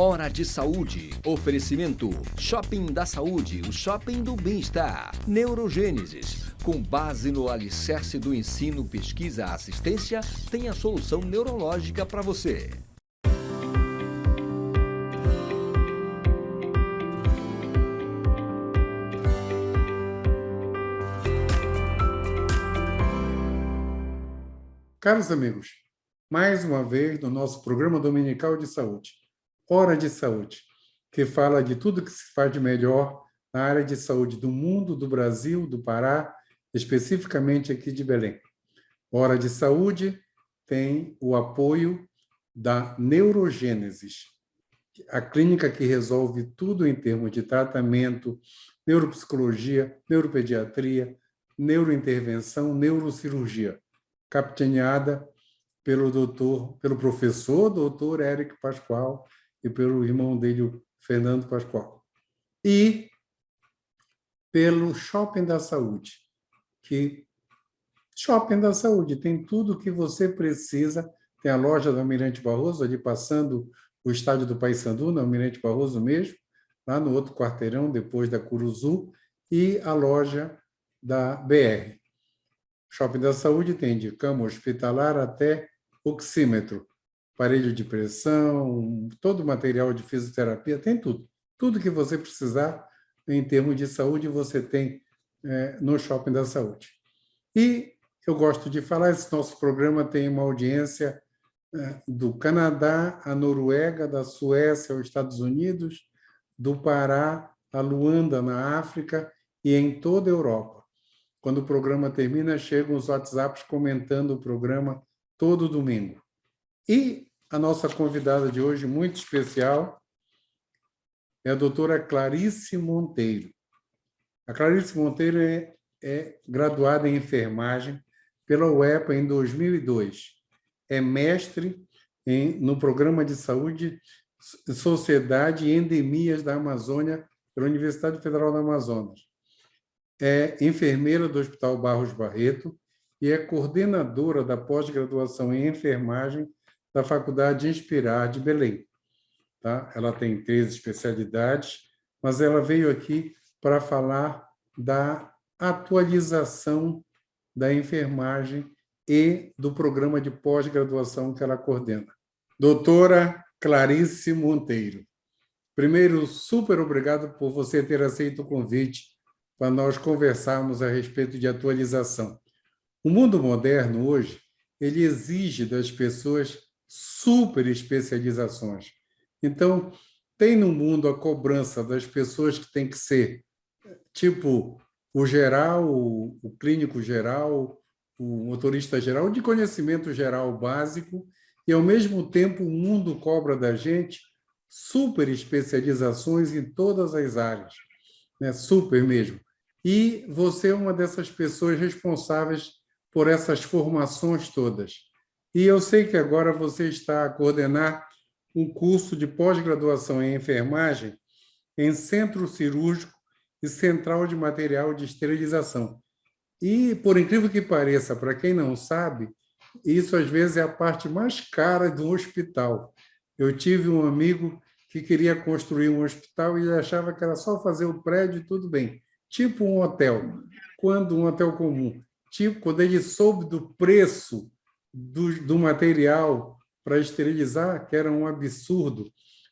Hora de Saúde. Oferecimento Shopping da Saúde, o shopping do bem-estar. Neurogênesis. Com base no alicerce do ensino, pesquisa, assistência, tem a solução neurológica para você. Caros amigos, mais uma vez no nosso programa dominical de saúde, Hora de Saúde, que fala de tudo que se faz de melhor na área de saúde do mundo, do Brasil, do Pará, especificamente aqui de Belém. Hora de Saúde tem o apoio da Neurogênesis, a clínica que resolve tudo em termos de tratamento, neuropsicologia, neuropediatria, neurointervenção, neurocirurgia, capitaneada pelo professor doutor Érico Pascoal e pelo irmão dele, o Fernando Pascoal. E pelo Shopping da Saúde, que Shopping da Saúde tem tudo o que você precisa. Tem a loja do Almirante Barroso, ali passando o estádio do Paissandu, no Almirante Barroso mesmo, lá no outro quarteirão, depois da Curuzu, e a loja da BR. Shopping da Saúde tem de cama hospitalar até oxímetro, aparelho de pressão, todo o material de fisioterapia, tem tudo. Tudo que você precisar em termos de saúde, você tem no Shopping da Saúde. E eu gosto de falar, esse nosso programa tem uma audiência do Canadá, a Noruega, da Suécia aos Estados Unidos, do Pará a Luanda, na África, e em toda a Europa. Quando o programa termina, chegam os WhatsApps comentando o programa todo domingo. E a nossa convidada de hoje, muito especial, é a doutora Clarice Monteiro. A Clarice Monteiro é graduada em enfermagem pela UEPA em 2002. É mestre no Programa de Saúde, Sociedade e Endemias da Amazônia pela Universidade Federal do Amazonas. É enfermeira do Hospital Barros Barreto e é coordenadora da pós-graduação em enfermagem da Faculdade Inspirar de Belém. Tá? Ela tem 3 especialidades, mas ela veio aqui para falar da atualização da enfermagem e do programa de pós-graduação que ela coordena. Doutora Clarice Monteiro, primeiro, super obrigado por você ter aceito o convite para nós conversarmos a respeito de atualização. O mundo moderno hoje, ele exige das pessoas super especializações. Então, tem no mundo a cobrança das pessoas que tem que ser tipo o geral, o clínico geral, o motorista geral, de conhecimento geral básico, e, ao mesmo tempo, o mundo cobra da gente super especializações em todas as áreas, né? Super mesmo. E você é uma dessas pessoas responsáveis por essas formações todas. E eu sei que agora você está a coordenar um curso de pós-graduação em enfermagem em centro cirúrgico e central de material de esterilização. E, por incrível que pareça, para quem não sabe, isso às vezes é a parte mais cara do hospital. Eu tive um amigo que queria construir um hospital e ele achava que era só fazer o prédio e tudo bem. Tipo um hotel, um hotel comum. Tipo, quando ele soube do preço do material para esterilizar, que era um absurdo.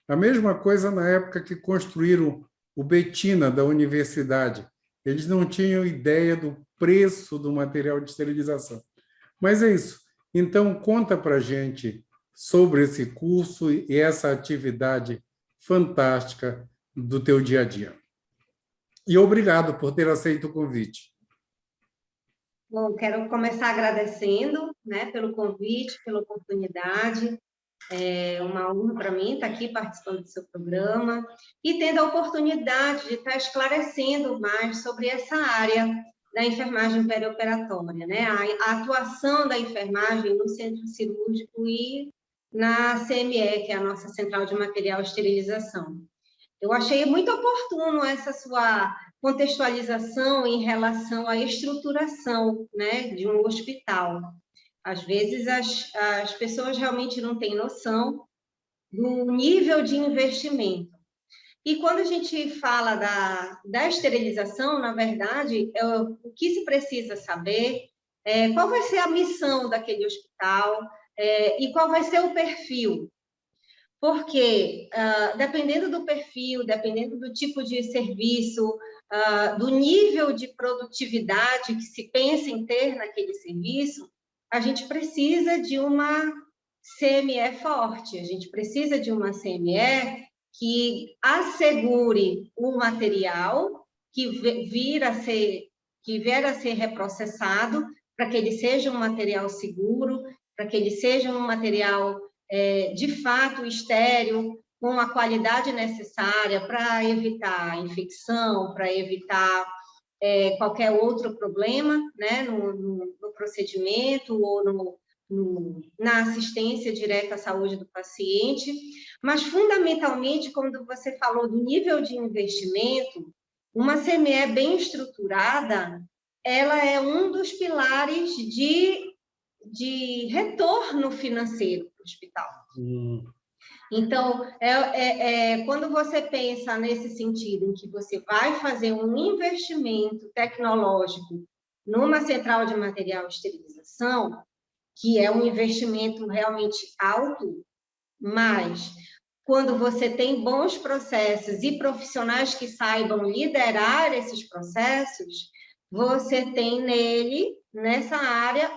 A mesma coisa na época que construíram o Betina da universidade. Eles não tinham ideia do preço do material de esterilização. Mas é isso. Então, conta para a gente sobre esse curso e essa atividade fantástica do teu dia a dia. E obrigado por ter aceito o convite. Bom, quero começar agradecendo, né, pelo convite, pela oportunidade. É uma honra para mim estar aqui participando do seu programa e tendo a oportunidade de estar esclarecendo mais sobre essa área da enfermagem perioperatória, né? A atuação da enfermagem no centro cirúrgico e na CME, que é a nossa Central de Material de Esterilização. Eu achei muito oportuno essa sua contextualização em relação à estruturação, né, de um hospital. Às vezes, as pessoas realmente não têm noção do nível de investimento. E quando a gente fala da esterilização, na verdade, o que se precisa saber é qual vai ser a missão daquele hospital e qual vai ser o perfil. Porque, dependendo do perfil, dependendo do tipo de serviço, do nível de produtividade que se pensa em ter naquele serviço, a gente precisa de uma CME forte, a gente precisa de uma CME que assegure o material que vier a ser reprocessado, para que ele seja um material seguro, para que ele seja um material de fato estéril, com a qualidade necessária para evitar infecção, para evitar qualquer outro problema, né, no procedimento ou na assistência direta à saúde do paciente, mas, fundamentalmente, quando você falou do nível de investimento, uma CME bem estruturada, ela é um dos pilares de retorno financeiro para o hospital. Então, quando você pensa nesse sentido, em que você vai fazer um investimento tecnológico numa central de material de esterilização, que é um investimento realmente alto, mas quando você tem bons processos e profissionais que saibam liderar esses processos, você tem nessa área,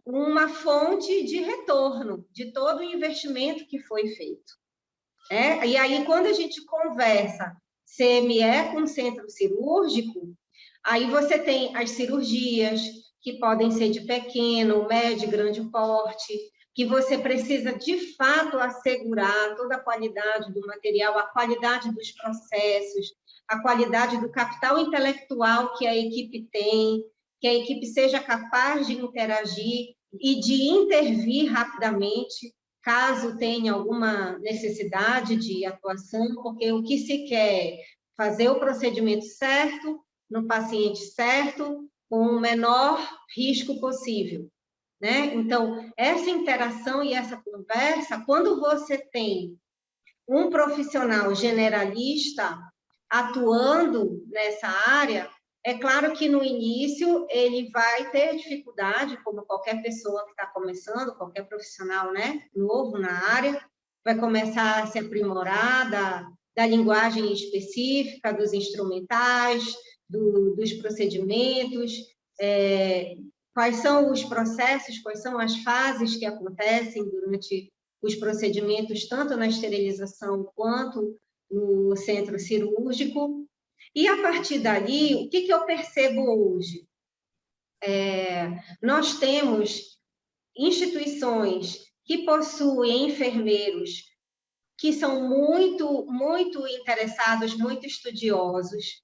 uma fonte de retorno de todo o investimento que foi feito. E aí, quando a gente conversa CME com centro cirúrgico, aí você tem as cirurgias, que podem ser de pequeno, médio, grande porte, que você precisa, de fato, assegurar toda a qualidade do material, a qualidade dos processos, a qualidade do capital intelectual que a equipe tem, que a equipe seja capaz de interagir e de intervir rapidamente, caso tenha alguma necessidade de atuação, porque o que se quer é fazer o procedimento certo, no paciente certo, com o menor risco possível, né? Então, essa interação e essa conversa, quando você tem um profissional generalista atuando nessa área, é claro que no início ele vai ter dificuldade, como qualquer pessoa que está começando, qualquer profissional, né, novo na área, vai começar a se aprimorar da linguagem específica, dos instrumentais, dos procedimentos, quais são os processos, quais são as fases que acontecem durante os procedimentos, tanto na esterilização quanto no centro cirúrgico. E, a partir dali, o que eu percebo hoje? Nós temos instituições que possuem enfermeiros que são muito, muito interessados, muito estudiosos,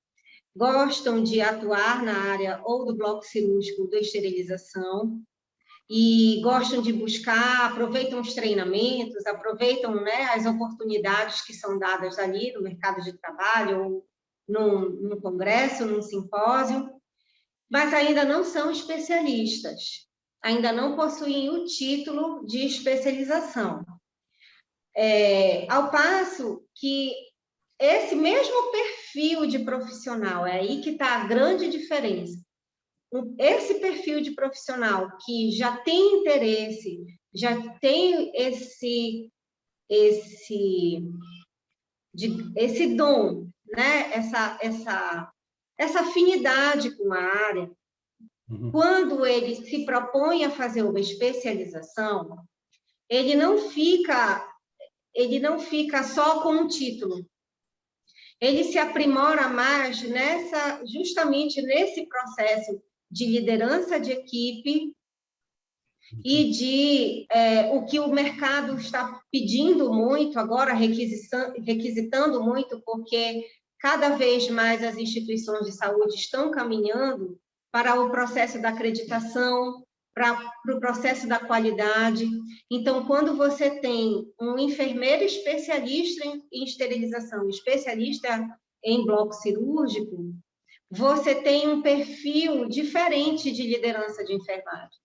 gostam de atuar na área ou do bloco cirúrgico da esterilização e gostam de buscar, aproveitam os treinamentos, aproveitam, né, as oportunidades que são dadas ali no mercado de trabalho ou num congresso, num simpósio, mas ainda não são especialistas, ainda não possuem o título de especialização. Ao passo que esse mesmo perfil de profissional, é aí que está a grande diferença. Esse perfil de profissional que já tem interesse, já tem esse dom, né? essa afinidade com a área, quando ele se propõe a fazer uma especialização, ele não fica só com um título. Ele se aprimora mais justamente nesse processo de liderança de equipe e de o que o mercado está pedindo muito agora, requisitando muito, porque cada vez mais as instituições de saúde estão caminhando para o processo da acreditação, para o processo da qualidade. Então, quando você tem um enfermeiro especialista em esterilização, especialista em bloco cirúrgico, você tem um perfil diferente de liderança de enfermagem.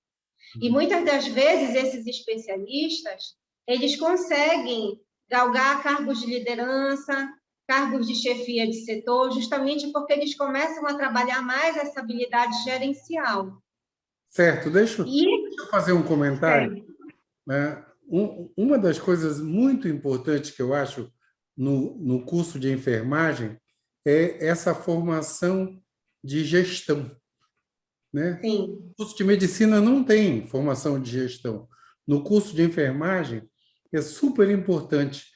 E muitas das vezes esses especialistas, eles conseguem galgar cargos de liderança, cargos de chefia de setor, justamente porque eles começam a trabalhar mais essa habilidade gerencial. Certo, deixa eu fazer um comentário. Certo. Né? Uma das coisas muito importantes que eu acho no curso de enfermagem é essa formação de gestão. Né? Sim. O curso de medicina não tem formação de gestão. No curso de enfermagem, é super importante.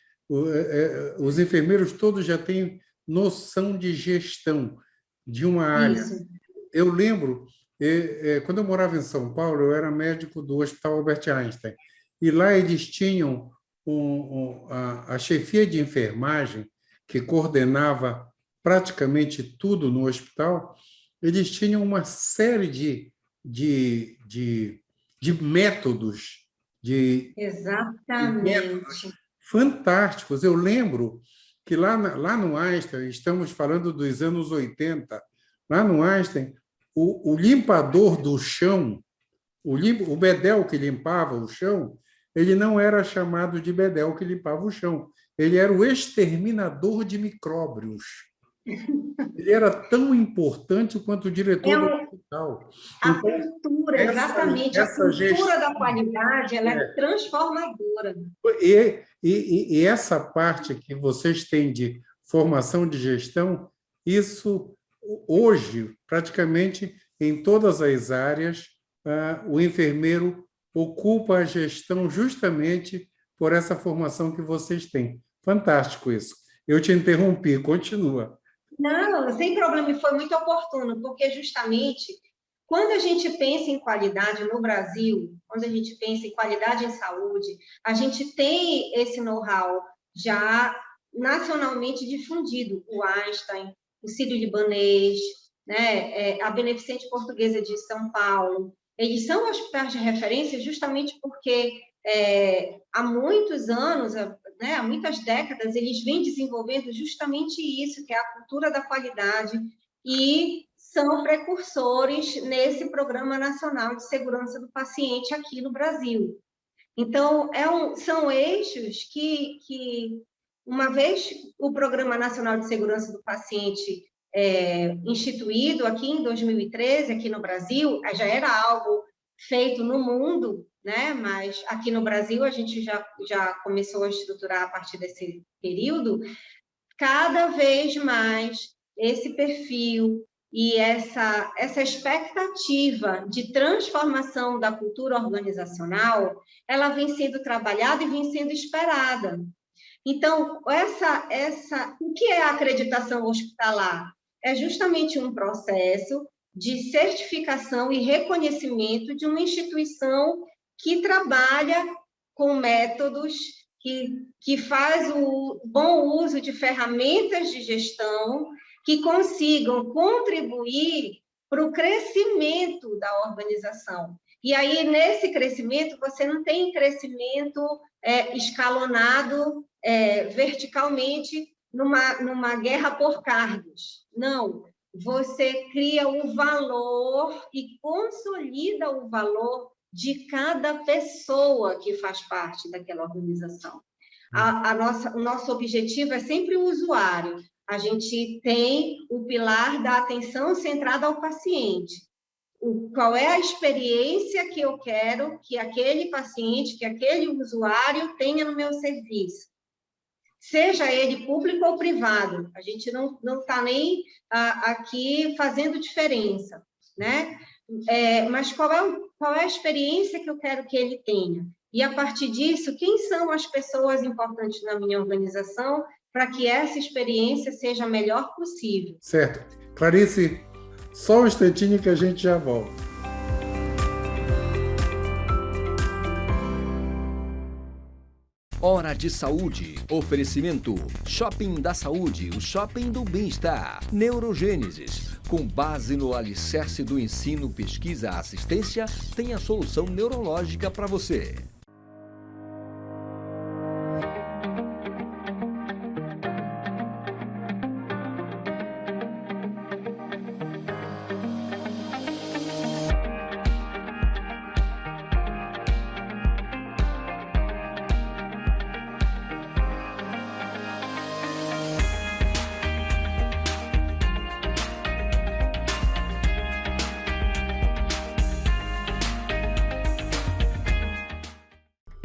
Os enfermeiros todos já têm noção de gestão de uma área. Isso. Eu lembro, quando eu morava em São Paulo, eu era médico do Hospital Albert Einstein. E lá eles tinham a chefia de enfermagem, que coordenava praticamente tudo no hospital. Eles tinham uma série de métodos, Exatamente. fantásticos. Eu lembro que lá no Einstein, estamos falando dos anos 80, lá no Einstein, o limpador do chão, o bedel que limpava o chão, ele não era chamado de bedel que limpava o chão, ele era o exterminador de micróbios. Ele era tão importante quanto o diretor do hospital. A cultura, exatamente. A cultura da qualidade, ela é transformadora. E essa parte que vocês têm de formação de gestão, isso hoje, praticamente em todas as áreas, o enfermeiro ocupa a gestão justamente por essa formação que vocês têm. Fantástico isso. Eu te interrompi, continua. Não, sem problema, e foi muito oportuno, porque justamente quando a gente pensa em qualidade no Brasil, quando a gente pensa em qualidade em saúde, a gente tem esse know-how já nacionalmente difundido. O Einstein, o Sírio-Libanês, né, a Beneficente Portuguesa de São Paulo, eles são hospitais de referência justamente porque há muitos anos, há muitas décadas, eles vêm desenvolvendo justamente isso, que é a cultura da qualidade, e são precursores nesse Programa Nacional de Segurança do Paciente aqui no Brasil. Então, são eixos que, uma vez o Programa Nacional de Segurança do Paciente instituído aqui em 2013, aqui no Brasil, já era algo feito no mundo, né? Mas aqui no Brasil a gente já começou a estruturar a partir desse período. Cada vez mais esse perfil e essa expectativa de transformação da cultura organizacional, ela vem sendo trabalhada e vem sendo esperada. Então, o que é a acreditação hospitalar? É justamente um processo de certificação e reconhecimento de uma instituição que trabalha com métodos, que faz o bom uso de ferramentas de gestão que consigam contribuir para o crescimento da organização. E aí, nesse crescimento, você não tem crescimento escalonado verticalmente numa guerra por cargos. Não, você cria o valor e consolida o valor de cada pessoa que faz parte daquela organização. O nosso objetivo é sempre o usuário. A gente tem o pilar da atenção centrada ao paciente. Qual é a experiência que eu quero que aquele paciente, que aquele usuário tenha no meu serviço? Seja ele público ou privado, a gente não está nem aqui fazendo diferença, né? Mas qual é a experiência que eu quero que ele tenha? E, a partir disso, quem são as pessoas importantes na minha organização para que essa experiência seja a melhor possível? Certo. Clarice, só um instantinho que a gente já volta. Hora de Saúde. Oferecimento. Shopping da Saúde, o shopping do bem-estar. Neurogênesis. Com base no alicerce do ensino, pesquisa, assistência, tem a solução neurológica para você.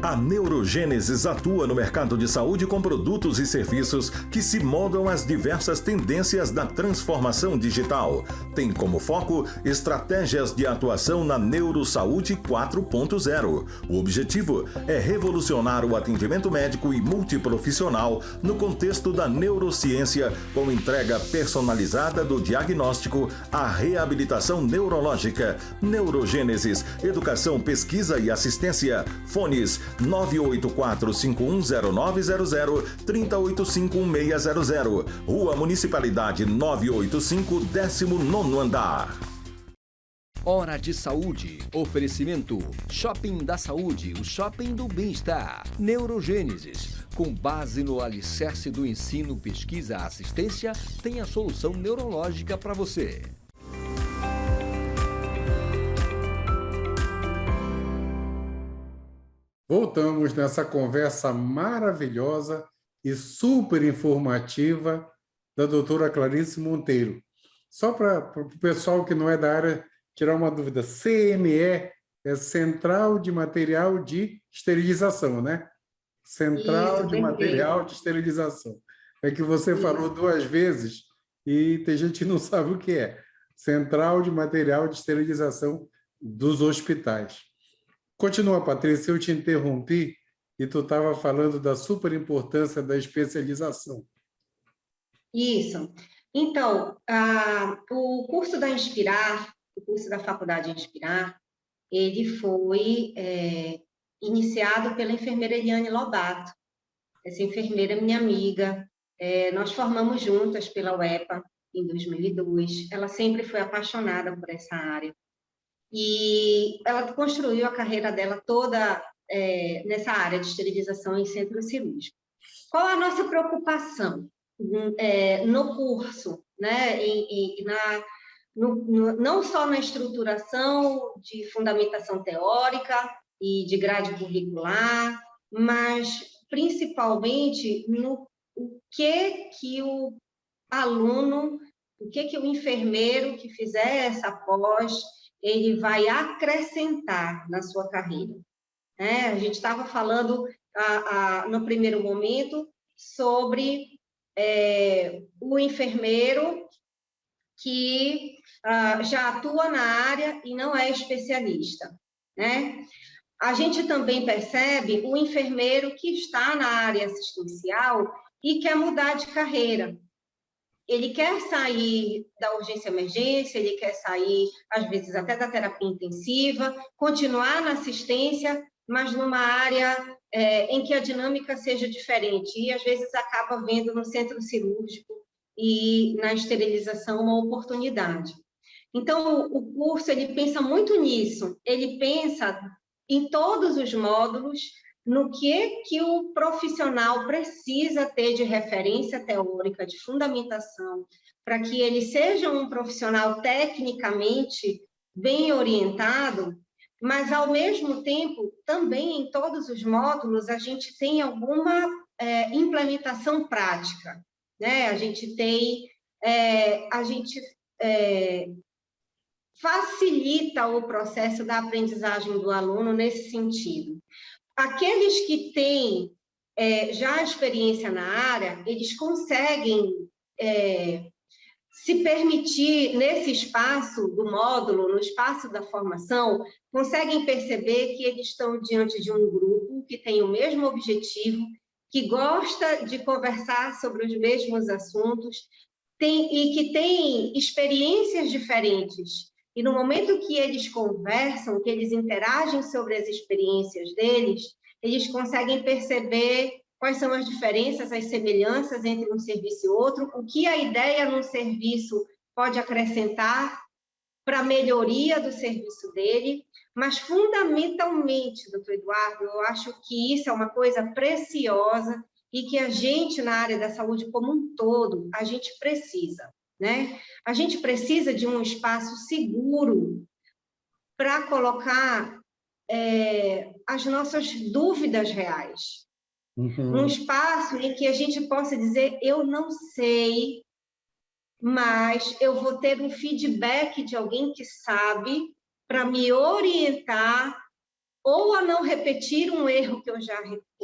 A Neurogênesis atua no mercado de saúde com produtos e serviços que se moldam às diversas tendências da transformação digital. Tem como foco estratégias de atuação na Neurosaúde 4.0. O objetivo é revolucionar o atendimento médico e multiprofissional no contexto da neurociência, com entrega personalizada do diagnóstico à reabilitação neurológica. Neurogênesis, educação, pesquisa e assistência. Fones 984-510900, 3085-1600. Rua Municipalidade 985, 19º andar. Hora de Saúde. Oferecimento Shopping da Saúde, o shopping do bem-estar. Neurogênesis. Com base no alicerce do ensino, pesquisa, assistência, tem a solução neurológica para você. Voltamos nessa conversa maravilhosa e super informativa da doutora Clarice Monteiro. Só para o pessoal que não é da área tirar uma dúvida, CME é Central de Material de Esterilização, né? Central de Material de Esterilização. É que você falou duas vezes e tem gente que não sabe o que é. Central de Material de Esterilização dos hospitais. Continua, Patrícia, eu te interrompi e tu estava falando da super importância da especialização. Isso. Então, o curso da Inspirar, o curso da Faculdade Inspirar, ele foi iniciado pela enfermeira Eliane Lobato. Essa enfermeira é minha amiga. Nós formamos juntas pela UEPA em 2002. Ela sempre foi apaixonada por essa área. E ela construiu a carreira dela toda nessa área de esterilização em centro cirúrgico. Qual a nossa preocupação no curso, né? Não só na estruturação de fundamentação teórica e de grade curricular, mas principalmente no que o aluno, o que o enfermeiro que fizer essa pós, ele vai acrescentar na sua carreira. A gente estava falando, no primeiro momento, sobre o enfermeiro que já atua na área e não é especialista, né? A gente também percebe o enfermeiro que está na área assistencial e quer mudar de carreira. Ele quer sair da urgência-emergência, ele quer sair, às vezes, até da terapia intensiva, continuar na assistência, mas numa área em que a dinâmica seja diferente. E, às vezes, acaba vendo no centro cirúrgico e na esterilização uma oportunidade. Então, o curso ele pensa muito nisso. Ele pensa em todos os módulos, no que o profissional precisa ter de referência teórica, de fundamentação, para que ele seja um profissional tecnicamente bem orientado, mas, ao mesmo tempo, também em todos os módulos, a gente tem alguma implementação prática, né? A gente facilita o processo da aprendizagem do aluno nesse sentido. Aqueles que têm já experiência na área, eles conseguem se permitir, nesse espaço do módulo, no espaço da formação, conseguem perceber que eles estão diante de um grupo que tem o mesmo objetivo, que gosta de conversar sobre os mesmos assuntos e que tem experiências diferentes. E no momento que eles conversam, que eles interagem sobre as experiências deles, eles conseguem perceber quais são as diferenças, as semelhanças entre um serviço e outro, o que a ideia num serviço pode acrescentar para a melhoria do serviço dele, mas, fundamentalmente, doutor Eduardo, eu acho que isso é uma coisa preciosa e que a gente, na área da saúde como um todo, a gente precisa, né? A gente precisa de um espaço seguro para colocar as nossas dúvidas reais. Um espaço em que a gente possa dizer, eu não sei, mas eu vou ter um feedback de alguém que sabe para me orientar ou a não repetir um erro que eu já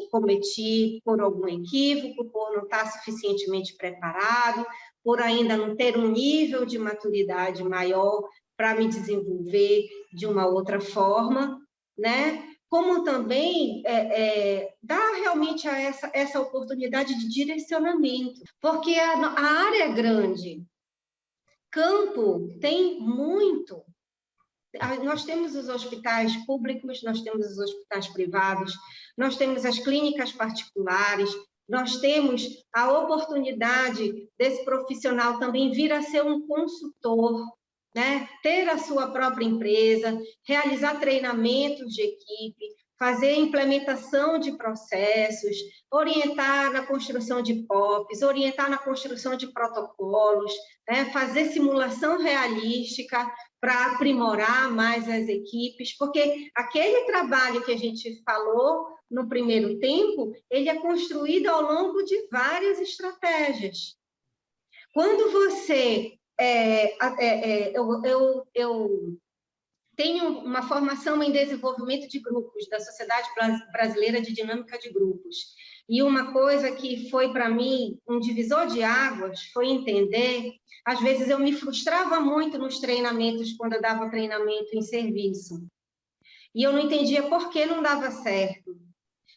cometi por algum equívoco, por não estar suficientemente preparado, por ainda não ter um nível de maturidade maior para me desenvolver de uma outra forma, né? Como também dar realmente a essa oportunidade de direcionamento, porque a área é grande, campo tem muito. Nós temos os hospitais públicos, nós temos os hospitais privados, nós temos as clínicas particulares, nós temos a oportunidade desse profissional também vir a ser um consultor, né? Ter a sua própria empresa, realizar treinamentos de equipe, fazer implementação de processos, orientar na construção de POPs, orientar na construção de protocolos, né? Fazer simulação realística para aprimorar mais as equipes, porque aquele trabalho que a gente falou no primeiro tempo, ele é construído ao longo de várias estratégias. Quando você... eu tenho uma formação em desenvolvimento de grupos, da Sociedade Brasileira de Dinâmica de Grupos, e uma coisa que foi, para mim, um divisor de águas, foi entender, às vezes eu me frustrava muito nos treinamentos, quando eu dava treinamento em serviço, e eu não entendia por que não dava certo.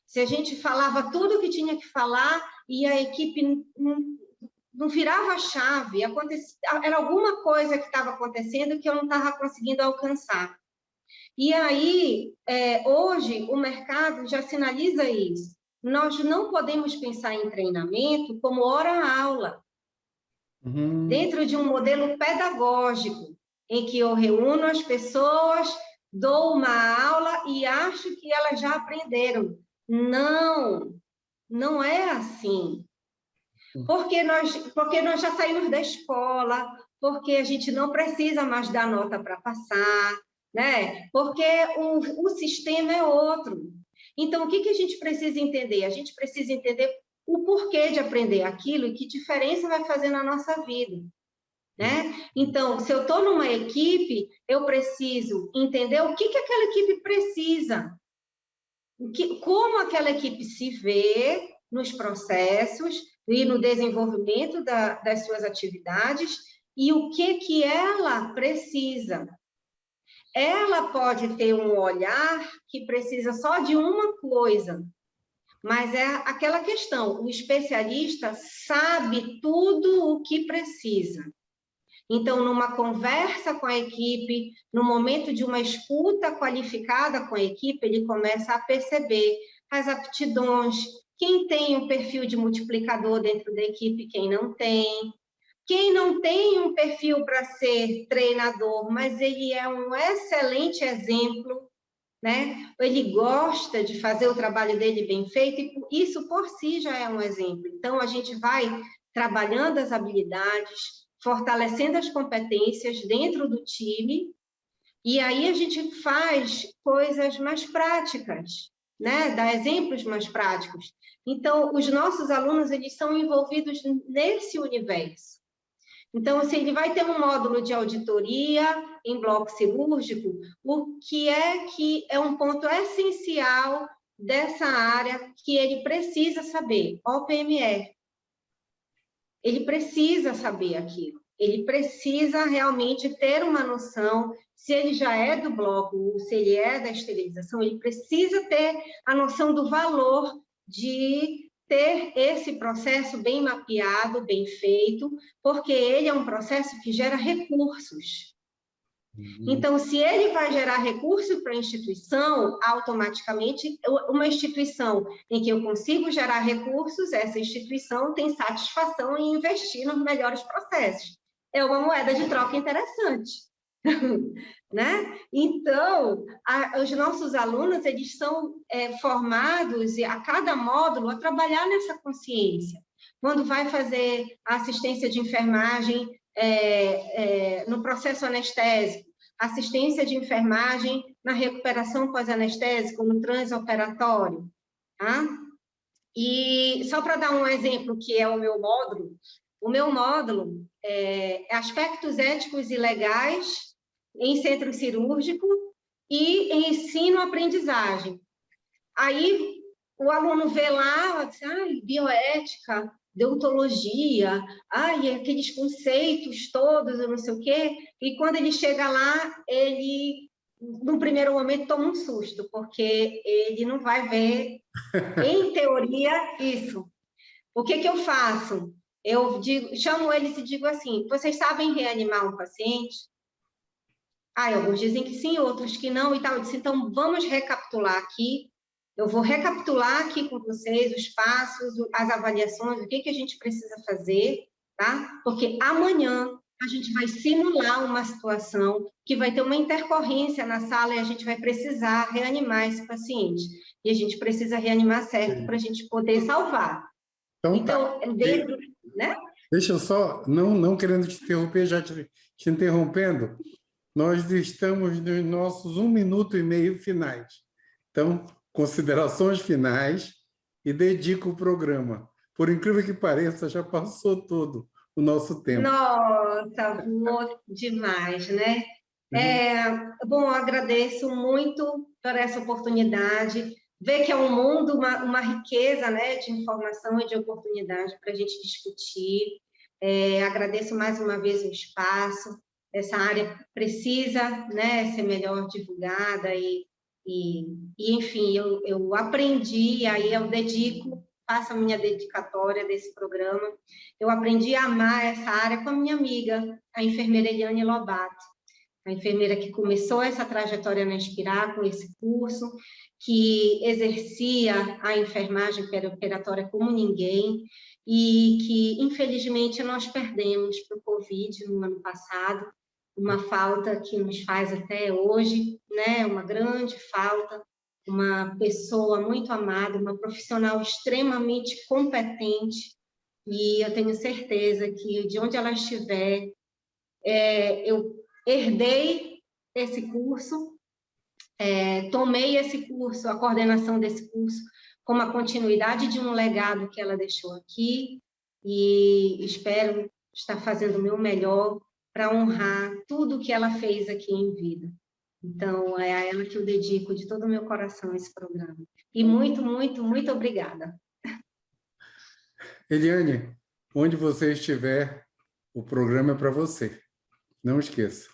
Se a gente falava tudo o que tinha que falar, e a equipe não virava a chave, era alguma coisa que estava acontecendo que eu não estava conseguindo alcançar. E aí, hoje, o mercado já sinaliza isso. Nós não podemos pensar em treinamento como hora-aula, dentro de um modelo pedagógico, em que eu reúno as pessoas, dou uma aula e acho que elas já aprenderam. Não, não é assim. Porque nós já saímos da escola, porque a gente não precisa mais dar nota para passar, né? Porque o sistema é outro. Então, o que a gente precisa entender? A gente precisa entender o porquê de aprender aquilo e que diferença vai fazer na nossa vida, né? Então, se eu estou numa equipe, eu preciso entender o que aquela equipe precisa, como aquela equipe se vê nos processos e no desenvolvimento das suas atividades e o que ela precisa. Ela pode ter um olhar que precisa só de uma coisa, mas é aquela questão, o especialista sabe tudo o que precisa. Então, numa conversa com a equipe, no momento de uma escuta qualificada com a equipe, ele começa a perceber as aptidões, quem tem um perfil de multiplicador dentro da equipe, quem não tem. Quem não tem um perfil para ser treinador, mas ele é um excelente exemplo, né? Ele gosta de fazer o trabalho dele bem feito, e isso por si já é um exemplo. Então, a gente vai trabalhando as habilidades, fortalecendo as competências dentro do time, e aí a gente faz coisas mais práticas, né? Dá exemplos mais práticos. Então, os nossos alunos, eles são envolvidos nesse universo. Então, se ele vai ter um módulo de auditoria em bloco cirúrgico, o que é um ponto essencial dessa área que ele precisa saber? OPME. Ele precisa saber aquilo. Ele precisa realmente ter uma noção, se ele já é do bloco ou se ele é da esterilização, ele precisa ter a noção do valor de ter esse processo bem mapeado, bem feito, porque ele é um processo que gera recursos. Então, se ele vai gerar recurso para a instituição, automaticamente, uma instituição em que eu consigo gerar recursos, essa instituição tem satisfação em investir nos melhores processos. É uma moeda de troca interessante. Né? Então, os nossos alunos, eles são formados a cada módulo a trabalhar nessa consciência. Quando vai fazer a assistência de enfermagem no processo anestésico, assistência de enfermagem na recuperação pós-anestésico, no transoperatório. Tá? E só para dar um exemplo que é o meu módulo é aspectos éticos e legais em centro cirúrgico, e ensino-aprendizagem. Aí o aluno vê lá, diz, bioética, deontologia, aqueles conceitos todos, eu não sei o quê, e quando ele chega lá, ele, no primeiro momento, toma um susto, porque ele não vai ver, em teoria, isso. O que eu faço? Eu chamo eles e digo assim, vocês sabem reanimar um paciente? Alguns dizem que sim, outros que não e tal. Eu disse, então, vamos recapitular aqui. Eu vou recapitular aqui com vocês os passos, as avaliações, o que a gente precisa fazer, tá? Porque amanhã a gente vai simular uma situação que vai ter uma intercorrência na sala e a gente vai precisar reanimar esse paciente. E a gente precisa reanimar certo para a gente poder salvar. Então, dentro, né? Deixa eu só, não querendo te interromper, já te interrompendo, nós estamos nos nossos 1 minuto e meio finais. Então, considerações finais e dedico o programa. Por incrível que pareça, já passou todo o nosso tempo. Nossa, voou demais, né? Bom, agradeço muito por essa oportunidade. Ver que é um mundo, uma riqueza, né, de informação e de oportunidade para a gente discutir. Agradeço mais uma vez o espaço. Essa área precisa, né, ser melhor divulgada e enfim, eu aprendi, aí eu faço a minha dedicatória desse programa. Eu aprendi a amar essa área com a minha amiga, a enfermeira Eliane Lobato, a enfermeira que começou essa trajetória na Inspirar com esse curso, que exercia a enfermagem perioperatória como ninguém e que, infelizmente, nós perdemos para o Covid no ano passado, uma falta que nos faz até hoje, né? Uma grande falta, uma pessoa muito amada, uma profissional extremamente competente, e eu tenho certeza que, de onde ela estiver, eu herdei esse curso, tomei esse curso, a coordenação desse curso, como a continuidade de um legado que ela deixou aqui, e espero estar fazendo o meu melhor para honrar tudo que ela fez aqui em vida. Então, é a ela que eu dedico de todo o meu coração esse programa. E muito, muito, muito obrigada. Eliane, onde você estiver, o programa é para você. Não esqueça.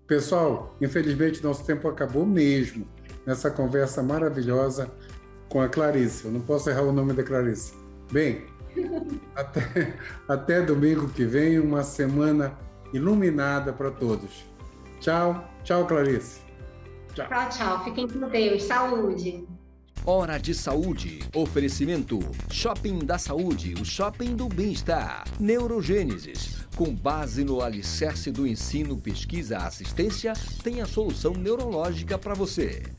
Pessoal, infelizmente nosso tempo acabou mesmo nessa conversa maravilhosa com a Clarice. Eu não posso errar o nome da Clarice. Bem, até domingo que vem, uma semana iluminada para todos. Tchau, tchau, Clarice. Tchau, tchau. Fiquem com Deus. Saúde. Hora de Saúde. Oferecimento Shopping da Saúde, o shopping do bem-estar. Neurogênesis. Com base no alicerce do ensino, pesquisa, assistência, tem a solução neurológica para você.